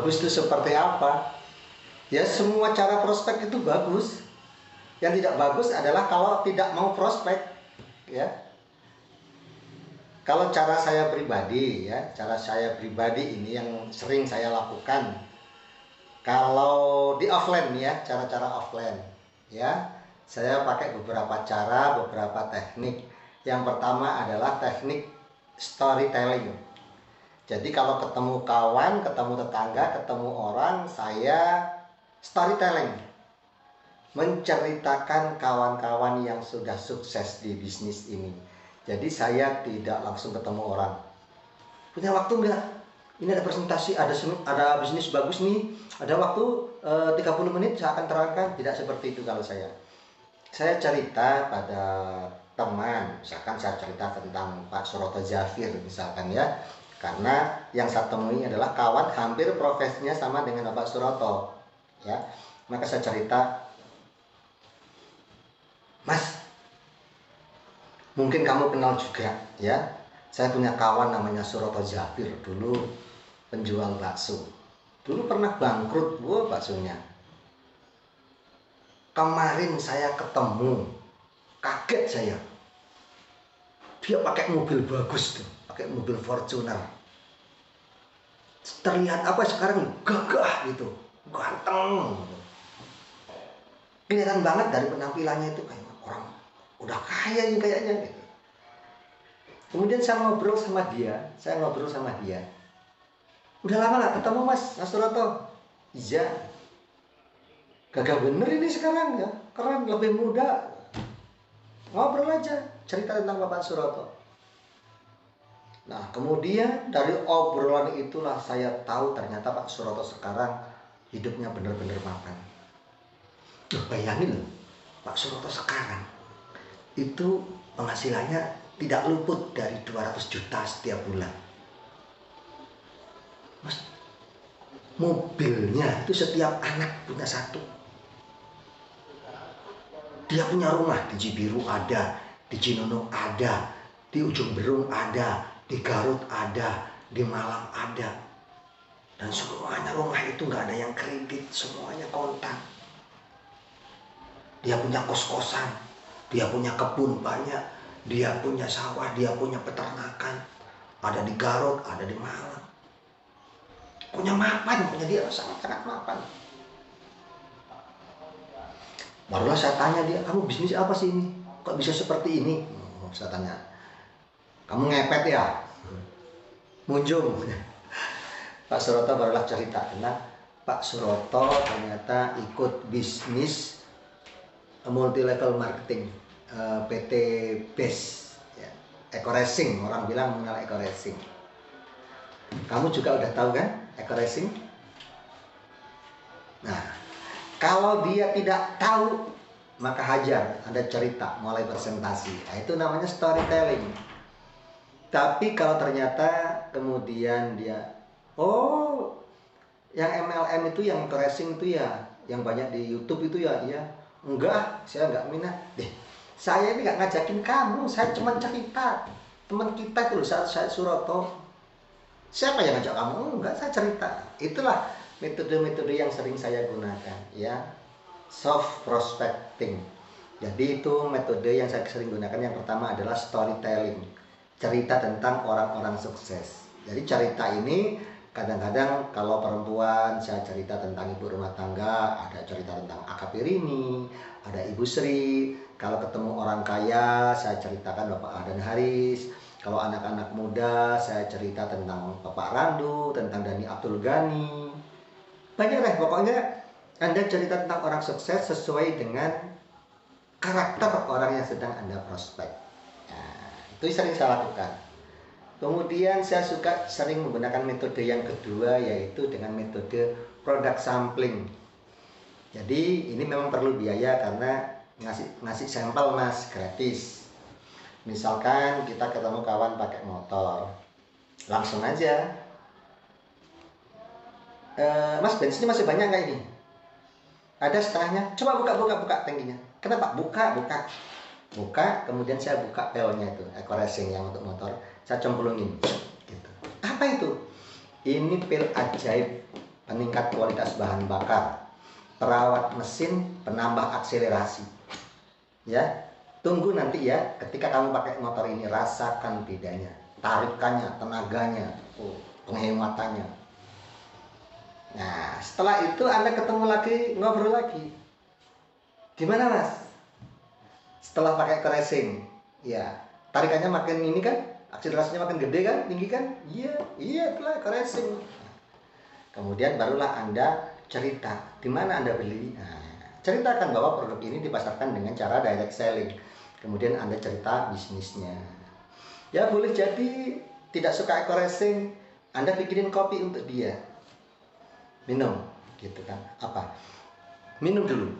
bagus itu seperti apa? Ya semua cara prospek itu bagus. Yang tidak bagus adalah kalau tidak mau prospek, ya. Kalau cara saya pribadi, ya, cara saya pribadi ini yang sering saya lakukan. Kalau di offline ya, cara-cara offline, ya, saya pakai beberapa cara, beberapa teknik. Yang pertama adalah teknik storytelling. Jadi kalau ketemu kawan, ketemu tetangga, ketemu orang, saya storytelling, menceritakan kawan-kawan yang sudah sukses di bisnis ini. Jadi saya tidak langsung ketemu orang. Punya waktu nggak? Ini ada presentasi, ada bisnis bagus nih. Ada waktu 30 menit saya akan terangkan. Tidak seperti itu kalau saya. Saya cerita pada teman, misalkan saya cerita tentang Pak Suroto Zafir misalkan ya. Karena yang saya temui adalah kawan hampir profesinya sama dengan Bapak Suroto, ya. Maka saya cerita, Mas, mungkin kamu kenal juga, ya. Saya punya kawan namanya Suroto Zafir, dulu penjual bakso. Dulu pernah bangkrut, baksonya. Kemarin saya ketemu, kaget saya. Dia pakai mobil bagus tuh, pakai mobil Fortuner. Terlihat apa sekarang gagah gitu, ganteng. Kelihatan banget dari penampilannya itu kayak orang udah kaya ini kayaknya gitu. Kemudian saya ngobrol sama dia. Udah lama gak ketemu Mas Suroto? Iya. Gagah bener ini sekarang ya, keren, lebih muda. Ngobrol aja, cerita tentang Bapak Suroto. Nah, kemudian dari obrolan itulah saya tahu ternyata Pak Suroto sekarang hidupnya benar-benar mapan. Loh, bayangin loh, Pak Suroto sekarang itu penghasilannya tidak luput dari 200 juta setiap bulan. Mas, mobilnya itu setiap anak punya satu. Dia punya rumah di Cibiru ada, di Cinono ada, di Ujung Berung ada, di Garut ada, di Malang ada. Dan semuanya rumah itu nggak ada yang kredit, semuanya kontan. Dia punya kos-kosan, dia punya kebun banyak, dia punya sawah, dia punya peternakan. Ada di Garut, ada di Malang. Punya mapan, punya dia sangat-sangat mapan. Barulah saya tanya dia, kamu bisnis apa sih ini? Kok bisa seperti ini? Saya tanya, kamu ngepet ya? Munjung. Pak Suroto barulah cerita, karena Pak Suroto ternyata ikut bisnis multi level marketing, PT BES, ya. Eco Racing, orang bilang mengenal Eco Racing. Kamu juga udah tahu kan Eco Racing? Nah, kalau dia tidak tahu, maka hajar, Anda cerita, mulai presentasi. Nah, itu namanya storytelling. Tapi kalau ternyata kemudian dia, oh, yang MLM itu, yang tracing itu ya, yang banyak di YouTube itu ya, iya. Enggak, saya enggak minat. Saya ini enggak ngajakin kamu, saya cuma cerita. Teman kita itu loh, saya Suroto. Siapa yang ngajak kamu? Enggak, saya cerita. Itulah metode-metode yang sering saya gunakan, ya. Soft prospecting. Jadi itu metode yang saya sering gunakan. Yang pertama adalah storytelling, cerita tentang orang-orang sukses. Jadi cerita ini kadang-kadang kalau perempuan saya cerita tentang ibu rumah tangga, ada cerita tentang AKP Rini, ada Ibu Sri. Kalau ketemu orang kaya saya ceritakan Bapak Adan Haris. Kalau anak-anak muda saya cerita tentang Bapak Randu, tentang Dani Abdul Ghani. Banyak lah, pokoknya Anda cerita tentang orang sukses sesuai dengan karakter orang yang sedang Anda prospek. Nah, itu sering saya lakukan. Kemudian saya suka sering menggunakan metode yang kedua, yaitu dengan metode product sampling. Jadi ini memang perlu biaya karena ngasih sampel Mas, gratis. Misalkan kita ketemu kawan pakai motor, langsung aja, Mas, bensinnya masih banyak nggak ini? Ada setengahnya. Coba buka tankinya. Kenapa? Buka, kemudian saya buka pelnya itu, Eco Racing yang untuk motor, saya cemplungin. Gitu. Apa itu? Ini pil ajaib peningkat kualitas bahan bakar, perawat mesin, penambah akselerasi. Ya, tunggu nanti ya, ketika kamu pakai motor ini rasakan bedanya, tarikannya, tenaganya, penghematannya. Nah, setelah itu Anda ketemu lagi, ngobrol lagi. Gimana Mas? Setelah pakai racing, ya, tarikannya makin ini kan, akselerasinya makin gede kan, tinggi kan? Iya, itulah racing. Kemudian barulah Anda cerita, di mana Anda beli. Nah, ceritakan bahwa produk ini dipasarkan dengan cara direct selling. Kemudian Anda cerita bisnisnya. Ya boleh jadi tidak suka eco racing, Anda bikinin kopi untuk dia. Minum, gitu kan. Apa? Minum dulu.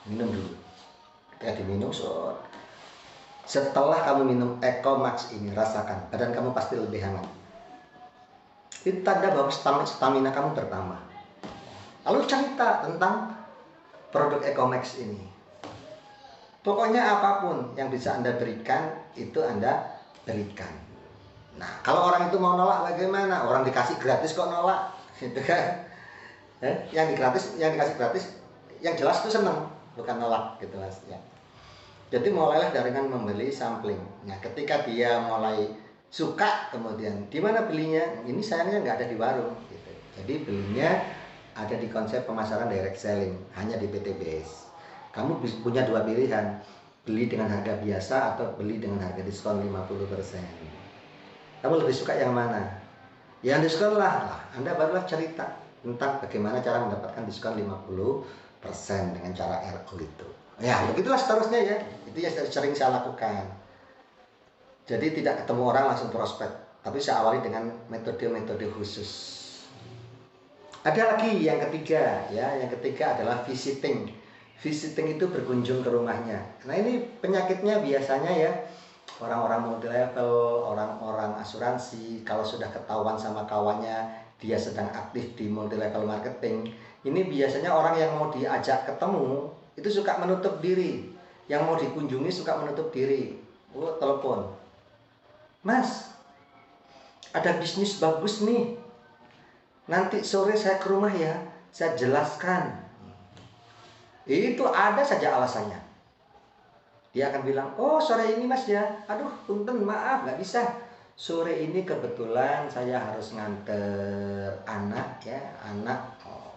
Minum dulu. Ketika diminum, setelah kamu minum Eco Max ini, rasakan badan kamu pasti lebih hangat. Itu tanda bahwa stamina kamu bertambah. Lalu cerita tentang produk Ecomax ini. Pokoknya apapun yang bisa Anda berikan, itu Anda berikan. Nah, kalau orang itu mau nolak bagaimana? Orang dikasih gratis kok nolak, gitu kan? Yang dikasih gratis, yang jelas itu senang, bukan nolak, gitu Mas. Ya. Jadi mulailah dengan membeli sampling. Nah, ketika dia mulai suka, kemudian di mana belinya? Ini sayangnya nggak ada di warung, gitu. Jadi belinya ada di konsep pemasaran direct selling, hanya di PTBS. Kamu punya dua pilihan, beli dengan harga biasa atau beli dengan harga diskon 50%. Kamu lebih suka yang mana? Yang diskon lah. Anda barulah cerita tentang bagaimana cara mendapatkan diskon 50% dengan cara RO itu. Ya, begitulah seterusnya ya. Itu yang sering saya lakukan. Jadi tidak ketemu orang langsung prospek, tapi saya awali dengan metode-metode khusus. Ada lagi yang ketiga, ya. Yang ketiga adalah visiting. Visiting itu berkunjung ke rumahnya. Nah, ini penyakitnya biasanya ya orang-orang multi level, orang-orang asuransi, kalau sudah ketahuan sama kawannya dia sedang aktif di multi level marketing, ini biasanya orang yang mau diajak ketemu itu suka menutup diri. Yang mau dikunjungi suka menutup diri. Telepon. Mas, ada bisnis bagus nih. Nanti sore saya ke rumah ya, saya jelaskan. Itu ada saja alasannya. Dia akan bilang, oh sore ini mas ya, aduh punten maaf nggak bisa. Sore ini kebetulan saya harus nganter anak ya,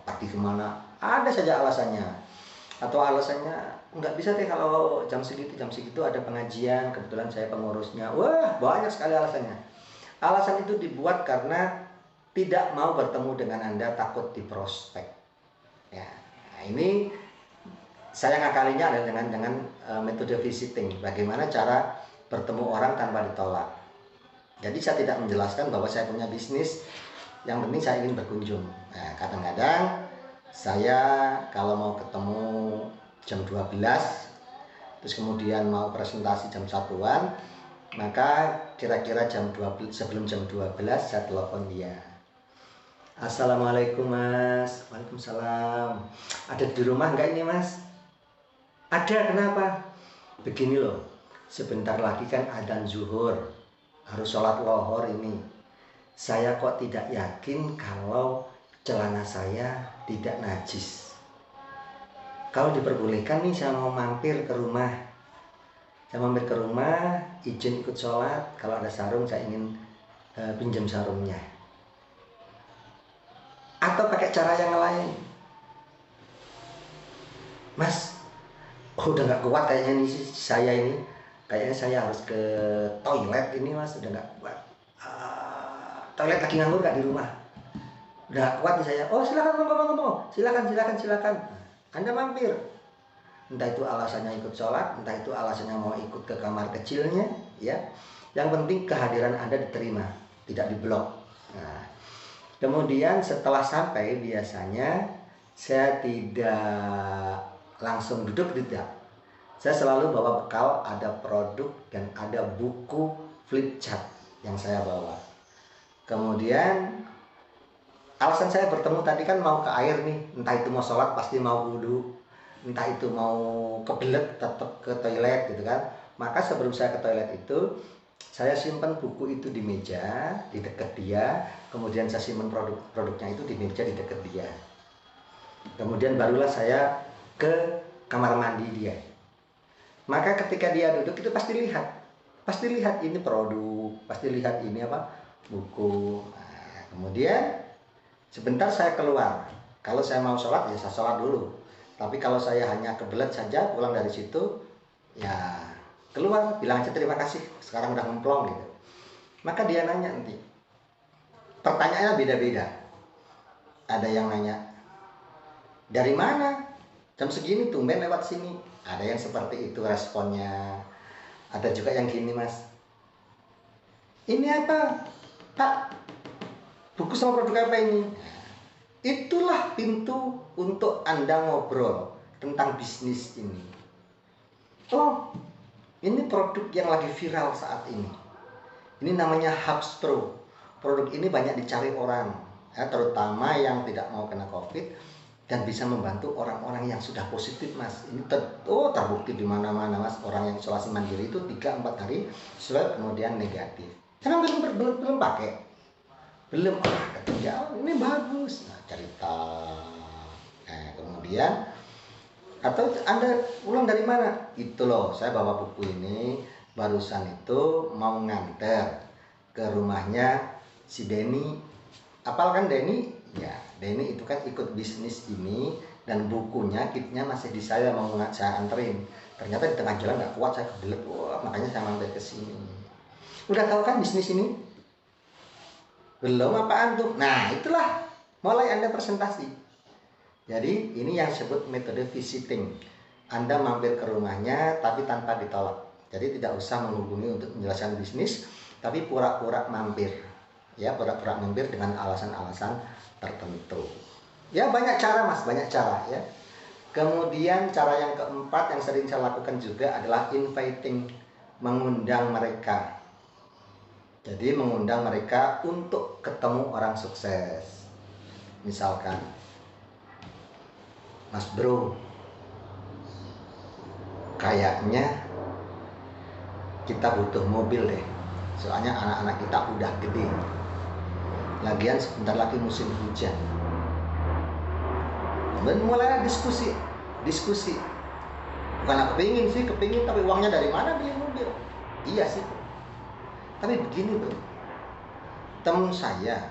pergi kemana. Ada saja alasannya. Atau alasannya nggak bisa deh kalau jam segitu ada pengajian, kebetulan saya pengurusnya. Wah banyak sekali alasannya. Alasan itu dibuat karena tidak mau bertemu dengan Anda, takut di prospek. Ya, nah ini saya ngakalinya adalah dengan metode visiting. Bagaimana cara bertemu orang tanpa ditolak. Jadi saya tidak menjelaskan bahwa saya punya bisnis, yang penting saya ingin berkunjung. Nah, kadang-kadang saya kalau mau ketemu jam 12, terus kemudian mau presentasi jam 1-an, maka kira-kira sebelum jam 12 saya telepon dia. Assalamualaikum mas. Waalaikumsalam. Ada di rumah enggak ini mas? Ada, kenapa? Begini loh, sebentar lagi kan adzan zuhur, harus sholat lohor ini. Saya kok tidak yakin kalau celana saya tidak najis. Kalau diperbolehkan nih, saya mau mampir ke rumah. Izin ikut sholat. Kalau ada sarung saya ingin pinjam sarungnya. Atau pakai cara yang lain. Mas, udah gak kuat kayaknya nih saya ini. Kayaknya saya harus ke toilet ini mas, udah gak kuat. Toilet lagi nganggur gak di rumah? Udah gak kuat nih saya. Oh silakan ngomong. Silakan. Anda mampir. Entah itu alasannya ikut sholat, entah itu alasannya mau ikut ke kamar kecilnya, ya. Yang penting kehadiran Anda diterima, tidak diblok. Nah, kemudian setelah sampai biasanya saya tidak langsung duduk, tidak. Saya selalu bawa bekal, ada produk dan ada buku flip chart yang saya bawa. Kemudian alasan saya bertemu tadi kan mau ke air nih, entah itu mau sholat pasti mau wudhu, entah itu mau kebelet tetap ke toilet gitu kan. Maka sebelum saya ke toilet itu Saya simpan buku itu di meja, di dekat dia. Kemudian saya simpan produk-produknya itu di meja di dekat dia. Kemudian barulah saya ke kamar mandi dia. Maka ketika dia duduk itu pasti lihat ini produk, pasti lihat ini apa, buku. Nah, kemudian sebentar saya keluar. Kalau saya mau sholat ya saya sholat dulu. Tapi kalau saya hanya kebelet saja pulang dari situ, ya keluar bilang aja terima kasih, sekarang udah ngemplong gitu. Maka dia nanya nanti, pertanyaannya beda-beda. Ada yang nanya, dari mana? Jam segini tumben lewat sini. Ada yang seperti itu responnya. Ada juga yang gini, Mas, ini apa Pak, buku sama produk apa ini? Itulah pintu untuk Anda ngobrol tentang bisnis ini. Oh, ini produk yang lagi viral saat ini. Ini namanya Hubs Pro. Produk ini banyak dicari orang, ya, terutama yang tidak mau kena COVID dan bisa membantu orang-orang yang sudah positif, Mas. Ini terbukti di mana-mana, Mas. Orang yang isolasi mandiri itu 3-4 hari swab kemudian negatif. Karena belum pakai. Belum, ya ini bagus. Nah, cerita. Nah, kemudian atau Anda pulang dari mana? Itu loh, saya bawa buku ini barusan itu mau nganter ke rumahnya si Denny. Apal kan Denny? Ya, Denny itu kan ikut bisnis ini dan bukunya, kitnya masih di saya, mau saya anterin. Ternyata di tengah jalan nggak kuat, saya kebelet. Wah, makanya saya mampir ke sini. Udah tahu kan bisnis ini? Belum, apaan tuh? Nah, itulah mulai Anda presentasi. Jadi ini yang disebut metode visiting. Anda mampir ke rumahnya tapi tanpa ditolak. Jadi tidak usah menghubungi untuk menjelaskan bisnis, tapi pura-pura mampir. Ya, pura-pura mampir dengan alasan-alasan tertentu. Ya, banyak cara, Mas, banyak cara ya. Kemudian cara yang keempat yang sering saya lakukan juga adalah inviting, mengundang mereka. Jadi mengundang mereka untuk ketemu orang sukses. Misalkan, Mas Bro, kayaknya kita butuh mobil deh. Soalnya anak-anak kita udah gede. Lagian sebentar lagi musim hujan. Dan mulai diskusi. Bukan aku kepingin, tapi uangnya dari mana beli mobil? Iya sih. Tapi begini bro, temen saya,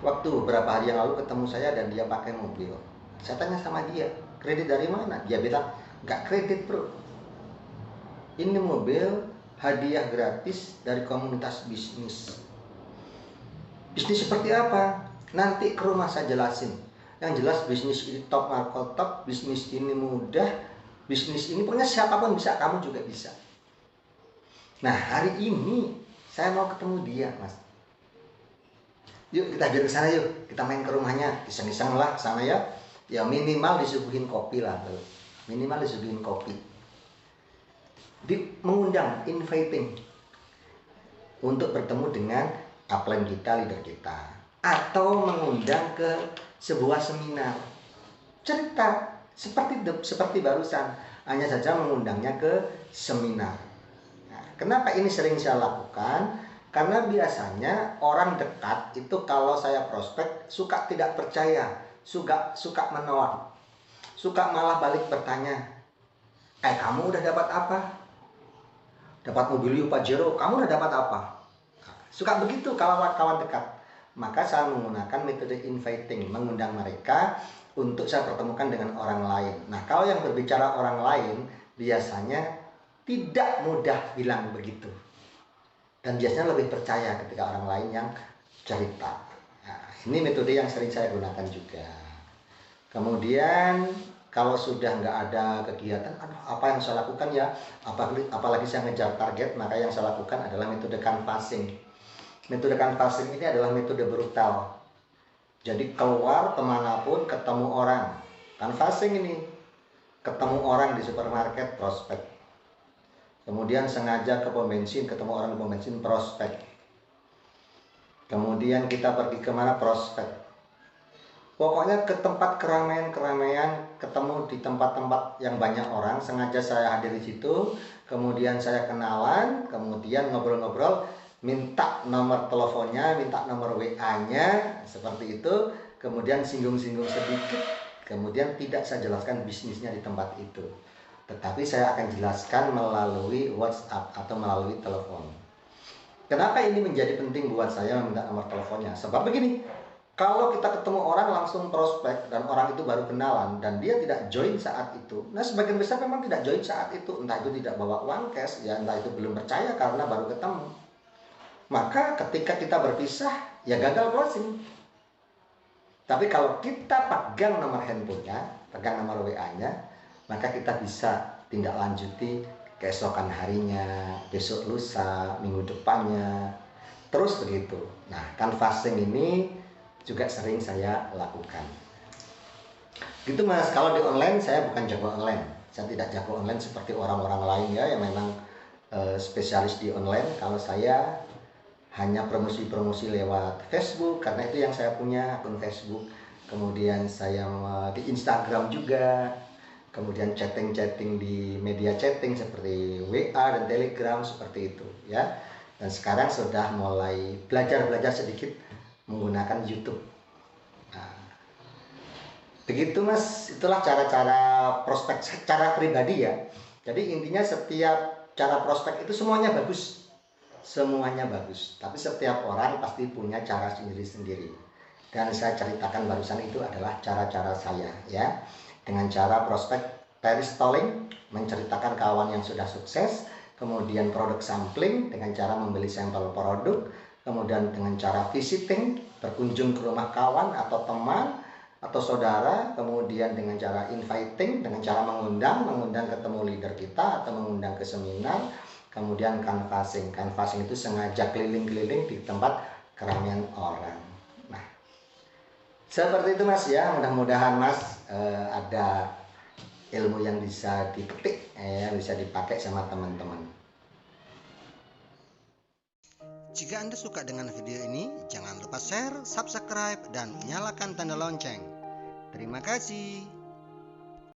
waktu beberapa hari yang lalu ketemu saya dan dia pakai mobil. Saya tanya sama dia, kredit dari mana? Dia bilang, nggak kredit bro. Ini mobil hadiah gratis dari komunitas bisnis. Bisnis seperti apa? Nanti ke rumah saya jelasin. Yang jelas bisnis ini top market top, bisnis ini mudah, bisnis ini pokoknya siapapun bisa, kamu juga bisa. Nah, hari ini saya mau ketemu dia, Mas. Yuk kita biar ke sana yuk, kita main ke rumahnya, iseng-iseng lah ke sana ya. Ya minimal disuguhin kopi lah, bro. Minimal disuguhin kopi. Mengundang, inviting untuk bertemu dengan upline kita, leader kita, atau mengundang ke sebuah seminar cerita seperti barusan, hanya saja mengundangnya ke seminar. Nah, kenapa ini sering saya lakukan? Karena biasanya orang dekat itu kalau saya prospek suka tidak percaya, suka menolak, suka malah balik bertanya, kamu udah dapat apa? Dapat mobil Pajero, kamu udah dapat apa? Suka begitu kalau kawan dekat. Maka saya menggunakan metode inviting, mengundang mereka untuk saya pertemukan dengan orang lain. Nah, kalau yang berbicara orang lain biasanya tidak mudah bilang begitu. Dan biasanya lebih percaya ketika orang lain yang cerita. Nah, ini metode yang sering saya gunakan juga. Kemudian kalau sudah nggak ada kegiatan, apa yang saya lakukan ya, apalagi saya ngejar target, maka yang saya lakukan adalah metode canvassing. Metode canvassing ini adalah metode brutal. Jadi keluar kemanapun ketemu orang. Canvassing ini ketemu orang di supermarket, prospek. Kemudian sengaja ke pom bensin, ketemu orang di pom bensin, prospek. Kemudian kita pergi kemana, prospek. Pokoknya ke tempat keramaian-keramaian, ketemu di tempat-tempat yang banyak orang, sengaja saya hadir di situ, kemudian saya kenalan, kemudian ngobrol-ngobrol, minta nomor teleponnya, minta nomor WA-nya, seperti itu, kemudian singgung-singgung sedikit, kemudian tidak saya jelaskan bisnisnya di tempat itu. Tetapi saya akan jelaskan melalui WhatsApp atau melalui telepon. Kenapa ini menjadi penting buat saya meminta nomor teleponnya? Sebab begini, kalau kita ketemu orang langsung prospek dan orang itu baru kenalan dan dia tidak join saat itu, nah sebagian besar memang tidak join saat itu, entah itu tidak bawa uang cash, ya entah itu belum percaya karena baru ketemu. Maka ketika kita berpisah, ya gagal closing. Tapi kalau kita pegang nomor handphonenya, pegang nomor WA-nya, maka kita bisa tindak lanjuti keesokan harinya, besok lusa, minggu depannya, terus begitu. Nah, canvassing ini juga sering saya lakukan. Gitu Mas, kalau di online saya bukan jago online. Saya tidak jago online seperti orang-orang lain ya yang memang spesialis di online. Kalau saya hanya promosi-promosi lewat Facebook karena itu yang saya punya, akun Facebook. Kemudian saya di Instagram juga. Kemudian chatting-chatting di media chatting seperti WA dan Telegram seperti itu ya. Dan sekarang sudah mulai belajar sedikit menggunakan YouTube. Nah, begitu Mas, itulah cara-cara prospek secara pribadi ya. Jadi intinya setiap cara prospek itu semuanya bagus. Semuanya bagus, tapi setiap orang pasti punya cara sendiri-sendiri. Dan saya ceritakan barusan itu adalah cara-cara saya ya. Dengan cara prospek peristalling, menceritakan kawan yang sudah sukses, kemudian produk sampling dengan cara membeli sampel produk, kemudian dengan cara visiting, berkunjung ke rumah kawan atau teman atau saudara, kemudian dengan cara inviting, dengan cara mengundang ketemu leader kita atau mengundang ke seminar, kemudian canvassing. Canvassing itu sengaja keliling-keliling di tempat keramaian orang. Nah, seperti itu Mas ya, mudah-mudahan Mas ada ilmu yang bisa dipetik, bisa dipakai sama teman-teman. Jika Anda suka dengan video ini, jangan lupa share, subscribe, dan nyalakan tanda lonceng. Terima kasih.